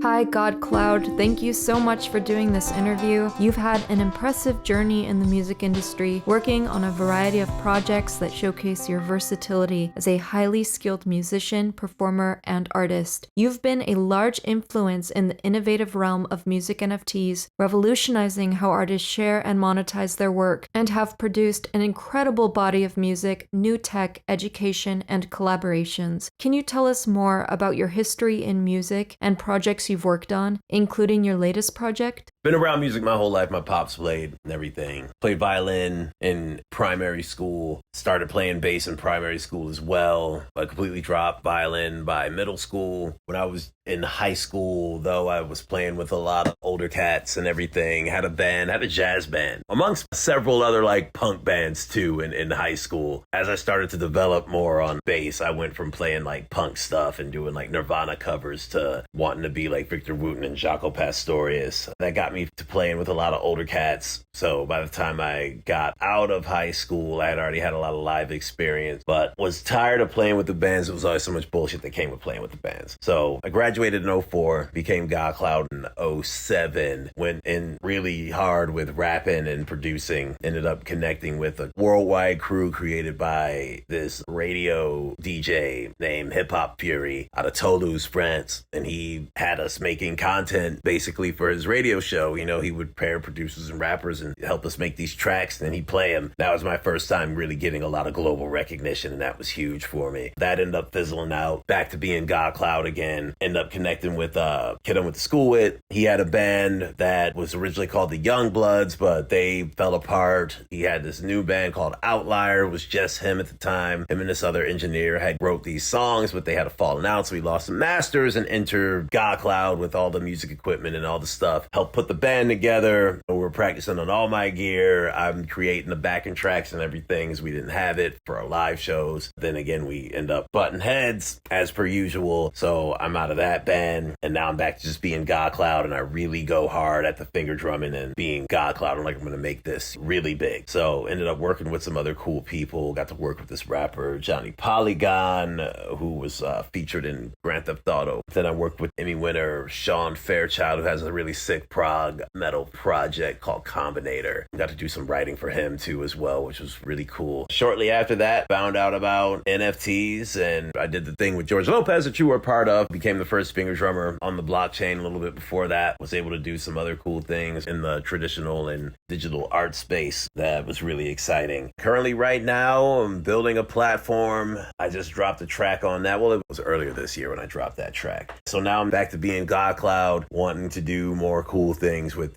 Hi, Godcloud. Thank you so much for doing this interview. You've had an impressive journey in the music industry, working on a variety of projects that showcase your versatility as a highly skilled musician, performer, and artist. You've been a large influence in the innovative realm of music NFTs, revolutionizing how artists share and monetize their work, and have produced an incredible body of music, new tech, education, and collaborations. Can you tell us more about your history in music and projects you've worked on, including your latest project? Been around music my whole life. My pops played and everything. Played violin in primary school. Started playing bass in primary school as well. I completely dropped violin by middle school. When I was in high school, though, I was playing with a lot of older cats and everything. Had a band, had a jazz band, amongst several other punk bands too in high school. As I started to develop more on bass, I went from playing punk stuff and doing Nirvana covers to wanting to be like Victor Wooten and Jaco Pastorius. That got me to playing with a lot of older cats. So by the time I got out of high school, I had already had a lot of live experience, but was tired of playing with the bands. There was always so much bullshit that came with playing with the bands. So I graduated in 04, became Godcloud in 07, went in really hard with rapping and producing, ended up connecting with a worldwide crew created by this radio DJ named Hip Hop Fury out of Toulouse, France. And he had us making content basically for his radio show. He would pair producers and rappers and help us make these tracks, and then he'd play them. That was my first time really getting a lot of global recognition, and that was huge for me. That ended up fizzling out, back to being Godcloud again. Ended up connecting with a kid I went to school with. He had a band that was originally called the Young Bloods, but they fell apart. He had this new band called Outlier. It was just him at the time. Him and this other engineer had wrote these songs, but they had a falling out, so he lost some masters and entered Godcloud with all the music equipment and all the stuff. Helped put the band together. We're practicing on all my gear. I'm creating the backing tracks and everything, as we didn't have it for our live shows. Then again, we end up butting heads as per usual. So I'm out of that band, and now I'm back to just being Godcloud, and I really go hard at the finger drumming and being Godcloud. I'm going to make this really big. So ended up working with some other cool people. Got to work with this rapper, Johnny Polygon, who was featured in Grand Theft Auto. Then I worked with Emmy winner Sean Fairchild, who has a really sick prog metal project called Combinator. Got to do some writing for him too as well, which was really cool. Shortly after that, found out about NFTs, and I did the thing with George Lopez that you were a part of. Became the first finger drummer on the blockchain a little bit before that. Was able to do some other cool things in the traditional and digital art space that was really exciting. Currently right now, I'm building a platform. I just dropped a track on that. Well, it was earlier this year when I dropped that track. So now I'm back to being Godcloud, wanting to do more cool things with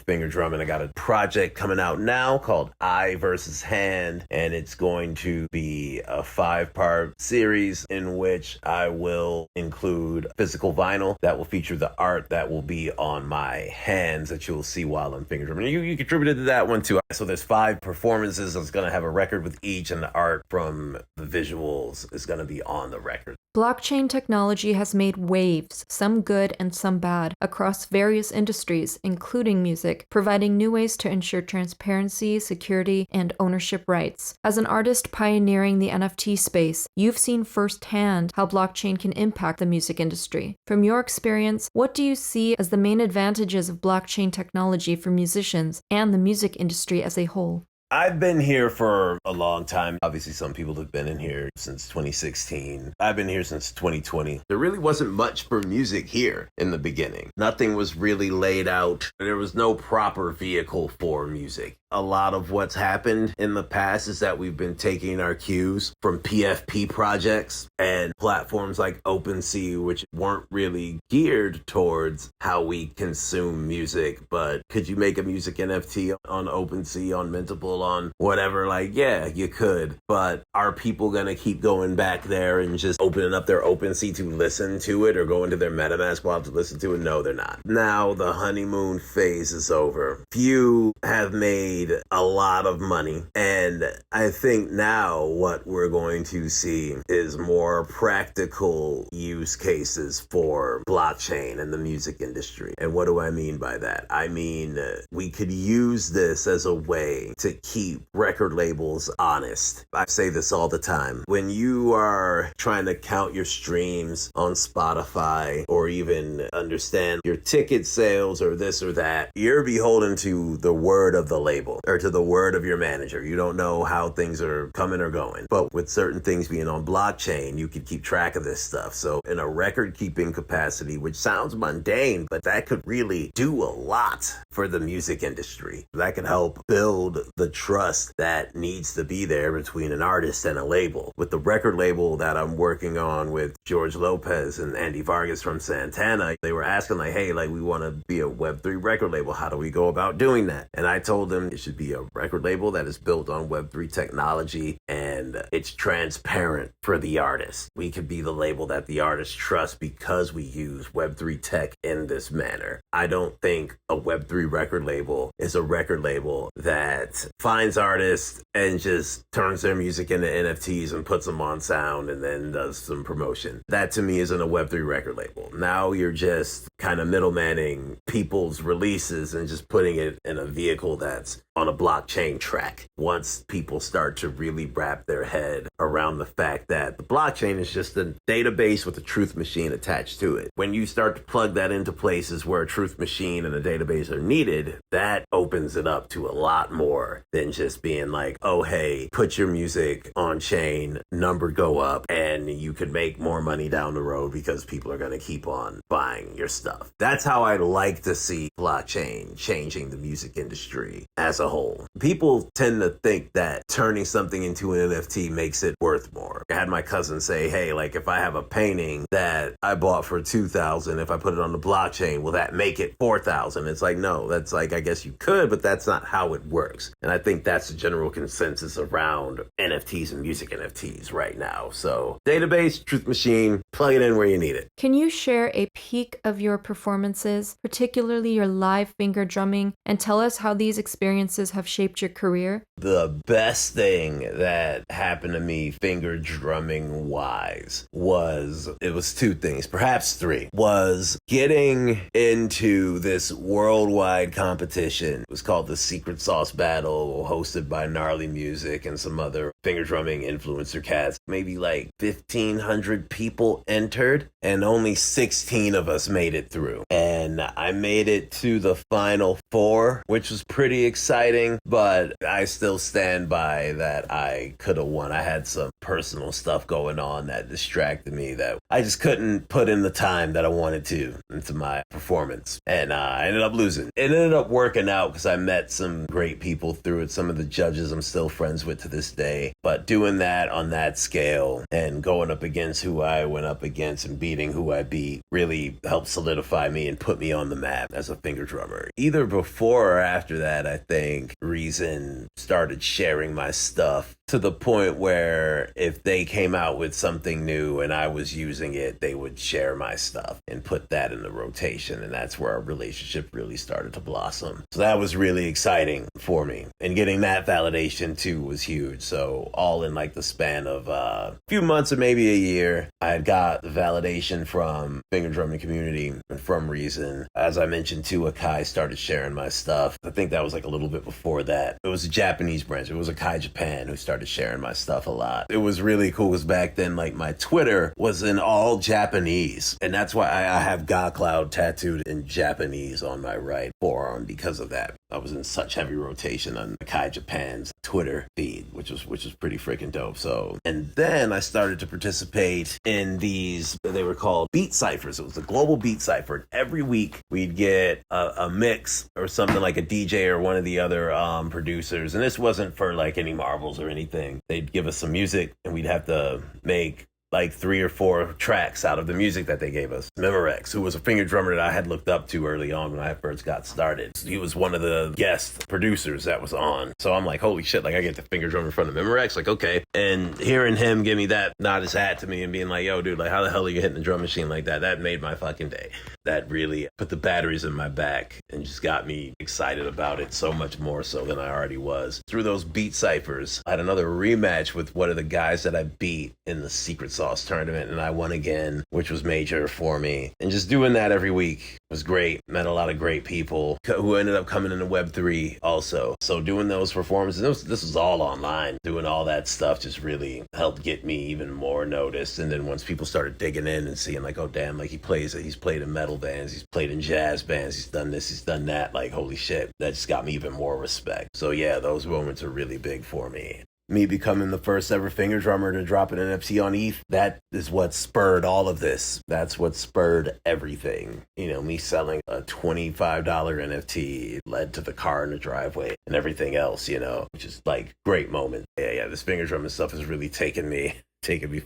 finger drumming. I got a project coming out now called Eye versus Hand, and it's going to be a 5-part series in which I will include physical vinyl that will feature the art that will be on my hands that you'll see while I'm finger drumming. You contributed to that one too. So there's 5 performances. I was going to have a record with each, and the art from the visuals is going to be on the record. Blockchain technology has made waves, some good and some bad, across various industries, including music, providing new ways to ensure transparency, security, and ownership rights. As an artist pioneering the NFT space, you've seen firsthand how blockchain can impact the music industry. From your experience, what do you see as the main advantages of blockchain technology for musicians and the music industry as a whole? I've been here for a long time. Obviously, some people have been in here since 2016. I've been here since 2020. There really wasn't much for music here in the beginning. Nothing was really laid out. There was no proper vehicle for music. A lot of what's happened in the past is that we've been taking our cues from PFP projects and platforms like OpenSea, which weren't really geared towards how we consume music. But could you make a music NFT on OpenSea, on Mintable, on whatever? Yeah, you could. But are people going to keep going back there and just opening up their OpenSea to listen to it, or go into their MetaMask wallet to listen to it? No, they're not. Now the honeymoon phase is over. Few have made a lot of money, and I think now what we're going to see is more practical use cases for blockchain and the music industry. And what do I mean by that? I mean, we could use this as a way to keep record labels honest. I say this all the time. When you are trying to count your streams on Spotify or or even understand your ticket sales or this or that. You're beholden to the word of the label or to the word of your manager. You don't know how things are coming or going. But with certain things being on blockchain, you can keep track of this stuff. So in a record keeping capacity, which sounds mundane, but that could really do a lot for the music industry. That could help build the trust that needs to be there between an artist and a label. With the record label that I'm working on with George Lopez and Andy Vargas from Santana, they were asking like, hey, like we want to be a Web3 record label. How do we go about doing that? And I told them it should be a record label that is built on Web3 technology and it's transparent for the artist. We could be the label that the artist trusts because we use Web3 tech in this manner. I don't think a Web3 record label is a record label that finds artists and just turns their music into NFTs and puts them on sound and then does some promotion. That to me isn't a Web3 record label. Now you're just kind of middlemaning people's releases and just putting it in a vehicle that's on a blockchain track. Once people start to really wrap their head around the fact that the blockchain is just a database with a truth machine attached to it. When you start to plug that into places where a truth machine and a database are needed, that opens it up to a lot more than just being like, oh, hey, put your music on chain, number go up, and you could make more money down the road because people are going to keep on buying your stuff. That's how I'd like to see blockchain changing the music industry as a whole. People tend to think that turning something into an NFT makes it worth more. I had my cousin say, hey, like if I have a painting that I bought for $2,000, if I put it on the blockchain, will that make it $4,000? It's like, no, that's like, I guess you could, but that's not how it works. And I think that's the general consensus around NFTs and music NFTs right now. So database, truth machine, plug it in where you need it. Can you share a peek of your performances, particularly your live finger drumming, and tell us how these experiences have shaped your career? The best thing that happened to me finger drumming wise was two things, perhaps three, was getting into this worldwide competition. It was called the Secret Sauce Battle, hosted by Gnarly Music and some other finger drumming influencer cats. Maybe like 1,500 people entered and only 16 of us made it through. And I made it to the final four, which was pretty exciting, but I still stand by that I could have won. I had some personal stuff going on that distracted me that I just couldn't put in the time that I wanted to into my performance. And I ended up losing. It ended up working out because I met some great people through it. Some of the judges I'm still friends with to this day. But doing that on that scale and going up against who I went up against and beating who I beat really helped solidify me and put me on the map as a finger drummer. Either before or after that, I think Reason started sharing my stuff to the point where if they came out with something new and I was using it, they would share my stuff and put that in the rotation. And that's where our relationship really started to blossom. So that was really exciting for me. And getting that validation too was huge. So all in like the span of a few months or maybe a year, I had got the validation from finger drumming community and from Reason. As I mentioned too, Akai started sharing my stuff. I think that was like a little bit before that. It was a Japanese branch. It was Akai Japan who started sharing my stuff a lot. It was really cool because back then, like my Twitter was in all Japanese. And that's why I have Godcloud tattooed in Japanese on my right forearm because of that. I was in such heavy rotation on Akai Japan's Twitter feed, which was pretty freaking dope. So, and then I started to participate in these, they were called beat ciphers. It was a global beat cipher. Every week we'd get a mix or something like a DJ or one of the other producers. And this wasn't for like any marbles or anything. They'd give us some music and we'd have to make like 3 or 4 tracks out of the music that they gave us. Memorex, who was a finger drummer that I had looked up to early on when I first got started. He was one of the guest producers that was on. So I'm like, holy shit, like I get the finger drum in front of Memorex, like okay. And hearing him give me that, nod his hat to me and being like, yo dude, like how the hell are you hitting the drum machine like that? That made my fucking day. That really put the batteries in my back and just got me excited about it so much more so than I already was. Through those beat ciphers, I had another rematch with one of the guys that I beat in the Secret Sauce sauce tournament, and I won again, which was major for me. And just doing that every week was great. Met a lot of great people who ended up coming into Web3 also. So doing those performances, this was all online. Doing all that stuff just really helped get me even more noticed. And then once people started digging in and seeing like, oh damn, like he's played in metal bands, he's played in jazz bands, he's done this, he's done that, like holy shit, that just got me even more respect. So yeah, those moments are really big for me. Me becoming the first ever finger drummer to drop an NFT on ETH, that is what spurred all of this. That's what spurred everything. You know, me selling a $25 NFT led to the car in the driveway and everything else, you know, which is like great moment. Yeah, this finger drumming stuff has really taken me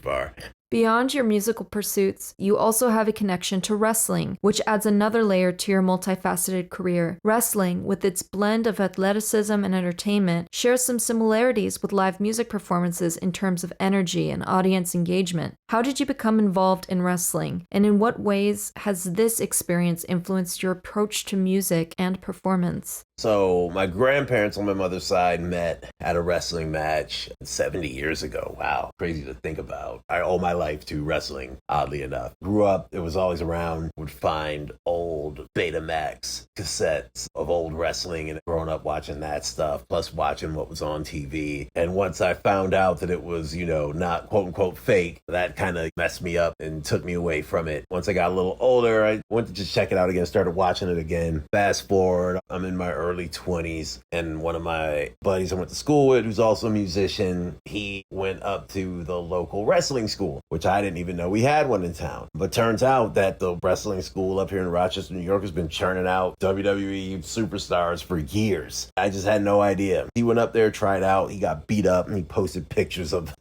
far. Beyond your musical pursuits, you also have a connection to wrestling, which adds another layer to your multifaceted career. Wrestling, with its blend of athleticism and entertainment, shares some similarities with live music performances in terms of energy and audience engagement. How did you become involved in wrestling, and in what ways has this experience influenced your approach to music and performance? So my grandparents on my mother's side met at a wrestling match 70 years ago. Wow, crazy to think about. I owe my life to wrestling, oddly enough. Grew up, it was always around, would find old Betamax cassettes of old wrestling and growing up watching that stuff, plus watching what was on TV. And once I found out that it was, you know, not quote unquote fake, that kind of messed me up and took me away from it. Once I got a little older, I went to just check it out again, started watching it again. Fast forward, I'm in my early 20s, and one of my buddies I went to school with, who's also a musician, he went up to the local wrestling school, which I didn't even know we had one in town. But turns out that the wrestling school up here in Rochester, New York has been churning out WWE superstars for years. I just had no idea. He went up there, tried out, he got beat up, and he posted pictures of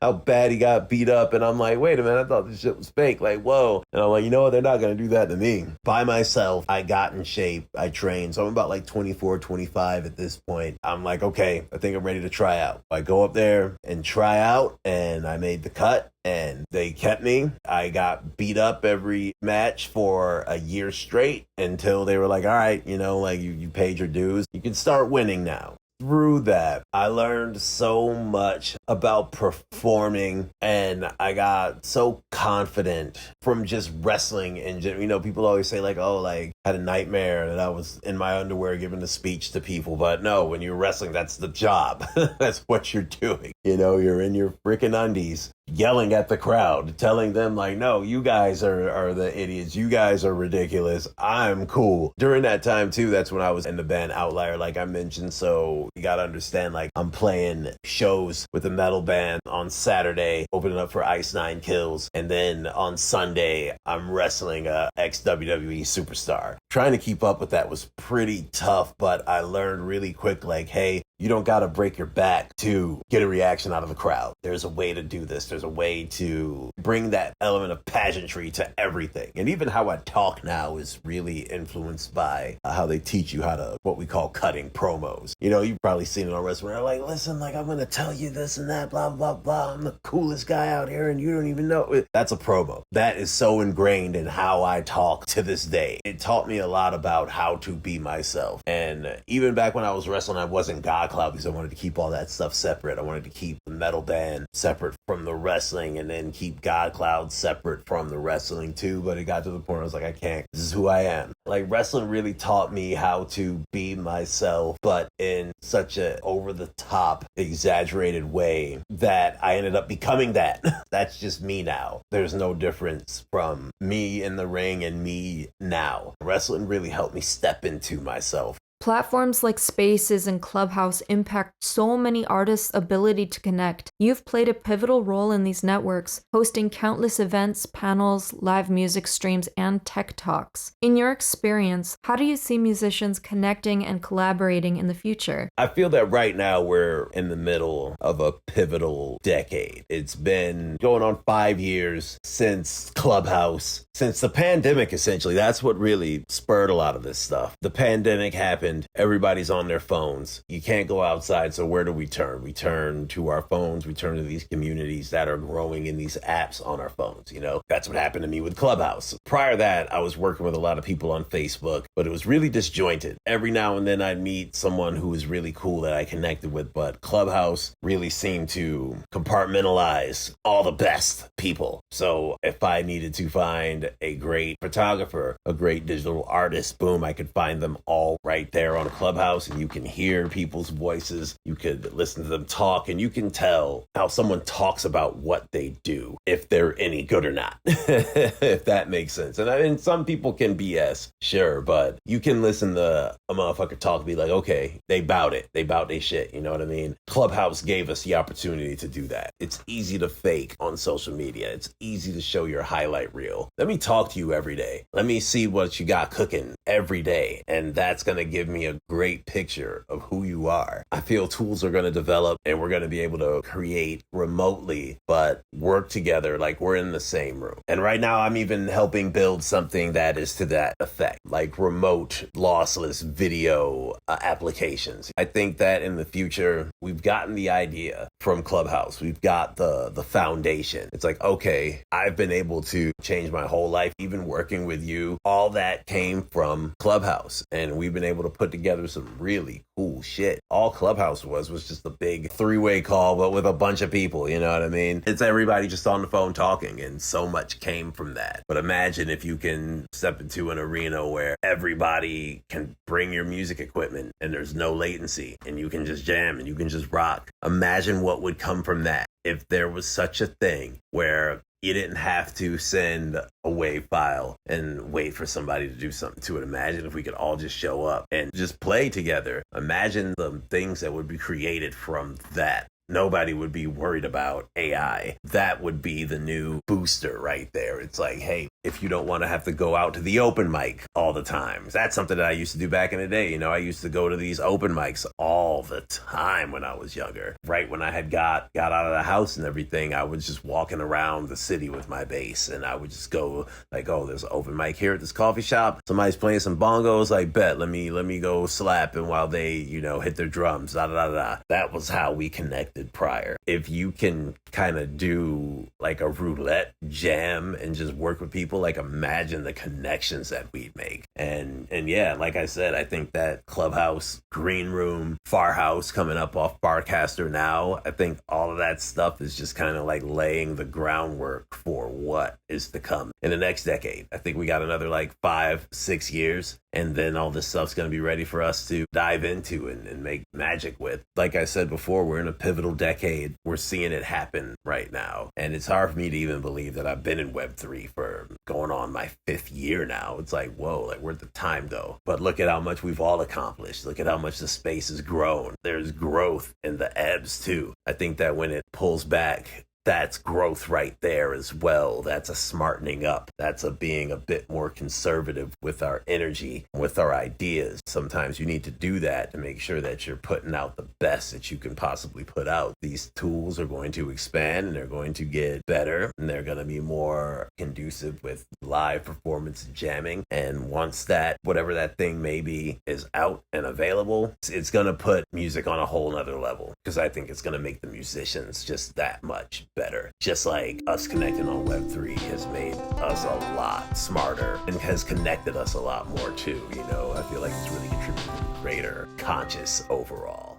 how bad he got beat up. And I'm like, wait a minute, I thought this shit was fake. Like, whoa. And I'm like, you know what? They're not going to do that to me. By myself, I got in shape. I trained. So I'm about like 24, 25 at this point. I'm like, okay, I think I'm ready to try out. I go up there and try out, and I made the cut. And they kept me. I got beat up every match for a year straight until they were like, all right, you know, like you paid your dues. You can start winning now. Through that, I learned so much about performing, and I got so confident from just wrestling. And, you know, people always say like, oh, like I had a nightmare that I was in my underwear giving a speech to people. But no, when you're wrestling, that's the job. That's what you're doing. You know, you're in your freaking undies, yelling at the crowd, telling them like, no, you guys are the idiots. You guys are ridiculous. I'm cool. During that time too, that's when I was in the band Outlier, like I mentioned. So you got to understand, like I'm playing shows with a metal band on Saturday, opening up for Ice Nine Kills. And then on Sunday, I'm wrestling a ex-WWE superstar. Trying to keep up with that was pretty tough, but I learned really quick, like, hey, you don't got to break your back to get a reaction out of the crowd. There's a way to do this. There's a way to bring that element of pageantry to everything. And even how I talk now is really influenced by how they teach you how to, what we call cutting promos. You know, you've probably seen it on wrestling. They're like, listen, like I'm going to tell you this and that, blah, blah, blah. I'm the coolest guy out here and you don't even know it. That's a promo. That is so ingrained in how I talk to this day. It taught me a lot about how to be myself. And even back when I was wrestling, I wasn't Godcloud because I wanted to keep all that stuff separate. I wanted to keep the metal band separate from the wrestling and then keep Godcloud separate from the wrestling too. But it got to the point where I was like, I can't. This is who I am. Like wrestling really taught me how to be myself, but in such a over the top, exaggerated way that I ended up becoming that. That's just me now. There's no difference from me in the ring and me now. Wrestling really helped me step into myself. Platforms like Spaces and Clubhouse impact so many artists' ability to connect. You've played a pivotal role in these networks, hosting countless events, panels, live music streams, and tech talks. In your experience, how do you see musicians connecting and collaborating in the future? I feel that right now we're in the middle of a pivotal decade. It's been going on 5 years since Clubhouse, since the pandemic, essentially. That's what really spurred a lot of this stuff. The pandemic happened. and everybody's on their phones. You can't go outside, so where do we turn? We turn to our phones. We turn to these communities that are growing in these apps on our phones. That's what happened to me with Clubhouse. Prior to that, I was working with a lot of people on Facebook, but it was really disjointed. Every now and then I'd meet someone who was really cool that I connected with, but Clubhouse really seemed to compartmentalize all the best people. So if I needed to find a great photographer, a great digital artist, boom, I could find them all right there on Clubhouse, and you can hear people's voices. You could listen to them talk, and you can tell how someone talks about what they do, if they're any good or not, if that makes sense. And I mean, some people can BS, sure, but you can listen to a motherfucker talk and be like, okay, they bout it. They bout they shit. You know what I mean? Clubhouse gave us the opportunity to do that. It's easy to fake on social media. It's easy to show your highlight reel. Let me talk to you every day. Let me see what you got cooking every day. And that's going to give me a great picture of who you are. I feel tools are going to develop and we're going to be able to create remotely, but work together like we're in the same room. And right now I'm even helping build something that is to that effect, like remote lossless video applications. I think that in the future, we've gotten the idea from Clubhouse. We've got the foundation. It's like, okay, I've been able to change my whole life, even working with you. All that came from Clubhouse, and we've been able to put together some really cool shit. All Clubhouse was just a big three-way call, but with a bunch of people, you know what I mean? It's everybody just on the phone talking, and so much came from that. But imagine if you can step into an arena where everybody can bring your music equipment and there's no latency and you can just jam and you can just rock. Imagine what would come from that if there was such a thing where you didn't have to send a WAV file and wait for somebody to do something to it. Imagine if we could all just show up and just play together. Imagine the things that would be created from that. Nobody would be worried about AI. That would be the new booster right there. It's like, hey, if you don't want to have to go out to the open mic all the time. That's something that I used to do back in the day. I used to go to these open mics all the time when I was younger. Right when I had got out of the house and everything, I was just walking around the city with my bass, and I would just go like, oh, there's an open mic here at this coffee shop. Somebody's playing some bongos. Like, bet, let me go slap, and while they, hit their drums, da da da da. That was how we connected prior. If you can kind of do like a roulette jam and just work with people, like imagine the connections that we'd make. And yeah, like I said, I think that Clubhouse, Green Room, Farhouse coming up off Barcaster now, I think all of that stuff is just kind of like laying the groundwork for what is to come in the next decade. I think we got another like 5-6 years, and then all this stuff's going to be ready for us to dive into and make magic with. Like I said before, we're in a pivotal decade. We're seeing it happen right now. And it's hard for me to even believe that I've been in Web3 for going on my 5th year now. It's like, whoa, like where'd the time go? But look at how much we've all accomplished. Look at how much the space has grown. There's growth in the ebbs too. I think that when it pulls back, that's growth right there as well. That's a smartening up. That's a being a bit more conservative with our energy, with our ideas. Sometimes you need to do that to make sure that you're putting out the best that you can possibly put out. These tools are going to expand and they're going to get better, and they're going to be more conducive with live performance and jamming. And once that, whatever that thing may be, is out and available, it's going to put music on a whole nother level, because I think it's going to make the musicians just that much better. Just like us connecting on Web3 has made us a lot smarter and has connected us a lot more too. I feel like it's really contributed to greater conscious overall.